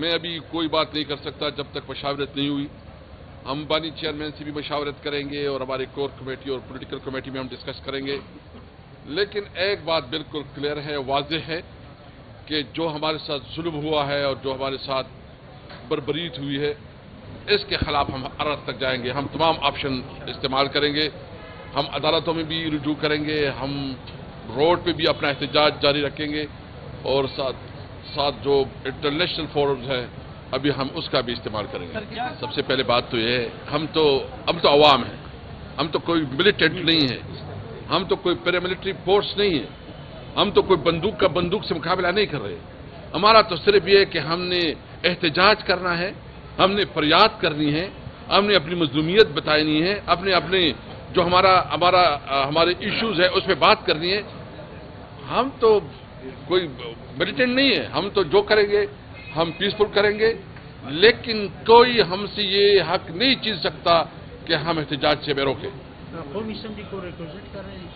मैं अभी कोई बात नहीं कर सकता जब तक मशावरत नहीं हुई। हम बानी चेयरमैन से भी मशावरत करेंगे और हमारे कोर कमेटी और पॉलिटिकल कमेटी में हम डिस्कस करेंगे। लेकिन एक बात बिल्कुल क्लियर है, वाज़ेह है कि जो हमारे साथ जुल्म हुआ है और जो हमारे साथ बर्बरीत हुई है, इसके खिलाफ हम अदालत तक जाएंगे। हम तमाम ऑप्शन इस्तेमाल करेंगे। हम अदालतों में भी रुजू करेंगे, हम रोड पे भी अपना एहतजाज जारी रखेंगे और साथ जो इंटरनेशनल फोरम्स हैं अभी हम उसका भी इस्तेमाल करेंगे। सबसे पहले बात तो ये है, हम तो अवाम हैं, हम तो कोई मिलिटेंट नहीं है, हम तो कोई पैरामिलिट्री फोर्स नहीं है, हम तो कोई बंदूक से मुकाबला नहीं कर रहे। हमारा तो सिर्फ ये है कि हमने एहतजाज करना है, हमने फरियाद करनी है, हमने अपनी मजलूमियत बतानी है, अपने जो हमारे इश्यूज है उस पर बात करनी है। हम तो कोई मिलिटेंट नहीं है, हम तो जो करेंगे हम पीसफुल करेंगे, लेकिन कोई हमसे ये हक नहीं छीन सकता कि हम एहतजाज से रोकें। कौमी असेंबली को रिक्वेस्ट कर रहे हैं।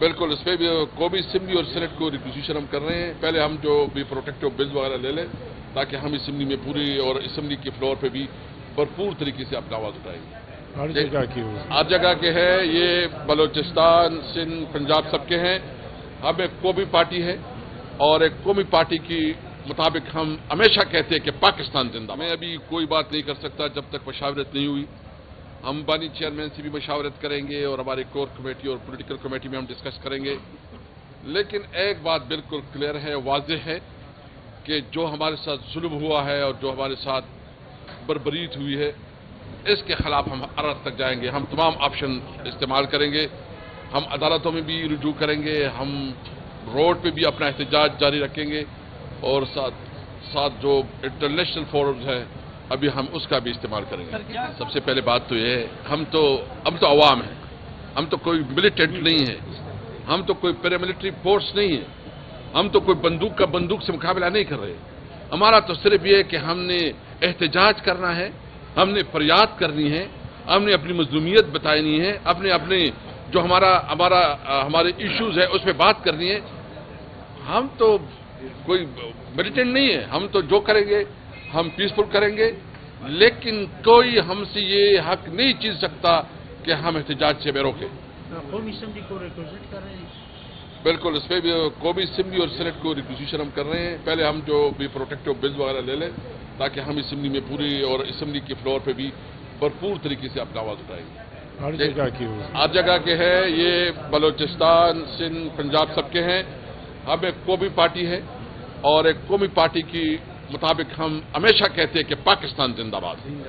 बिल्कुल, इस पर भी कौमी असेंबली और सेनेट को रिक्वेजिशन हम कर रहे हैं। पहले हम जो भी प्रोटेक्टिव बिल्स वगैरह ले लें ताकि हम असेंबली में पूरी और असेंबली के फ्लोर पे भी भरपूर तरीके से अपना आवाज उठाएंगे। हर जगह के हैं, ये बलोचिस्तान, सिंध, पंजाब सबके हैं। हम एक कौमी पार्टी है और एक कौमी पार्टी की मुताबिक हम हमेशा कहते हैं कि पाकिस्तान जिंदा। मैं अभी कोई बात नहीं कर सकता जब तक मशावरत नहीं हुई। हम बानी चेयरमैन से भी मशावरत करेंगे और हमारे कोर कमेटी और पॉलिटिकल कमेटी में हम डिस्कस करेंगे। लेकिन एक बात बिल्कुल क्लियर है, वाज़ेह है कि जो हमारे साथ जुल्म हुआ है और जो हमारे साथ बर्बरीत हुई है, इसके खिलाफ हम अदालत तक जाएंगे। हम तमाम ऑप्शन इस्तेमाल करेंगे। हम अदालतों में भी रुजू करेंगे, हम रोड पे भी अपना एहतजाज जारी रखेंगे और साथ जो इंटरनेशनल फोरम्स हैं अभी हम उसका भी इस्तेमाल करेंगे। सबसे पहले बात तो ये है, हम तो अवाम हैं, हम तो कोई मिलिटेंट नहीं है, हम तो कोई पैरामिलिट्री फोर्स नहीं है, हम तो कोई बंदूक से मुकाबला नहीं कर रहे। हमारा तो सिर्फ ये है कि हमने एहतजाज करना है, हमने फरियाद करनी है, हमने अपनी मजलूमियत बतानी है, अपने जो हमारे इश्यूज है उस पर बात करनी है। हम तो कोई मिलिटेंट नहीं है, हम तो जो करेंगे हम पीसफुल करेंगे, लेकिन कोई हमसे ये हक नहीं छीन सकता कि हम एहतजाज से रोकें। कौमी असेंबली को रिक्वेस्ट कर रहे हैं। बिल्कुल, इस पर भी कौमी असेंबली और सेनेट को रिक्वेजिशन हम कर रहे हैं। पहले हम जो भी प्रोटेक्टिव बिल्स वगैरह ले लें ताकि हम असेंबली में पूरी और असेंबली के फ्लोर पे भी भरपूर तरीके से अपना आवाज उठाएंगे। हर जगह के हैं, ये बलोचिस्तान, सिंध, पंजाब सबके हैं। हम एक कौमी पार्टी है और एक कौमी पार्टी की मुताबिक हम हमेशा कहते हैं कि पाकिस्तान जिंदाबाद।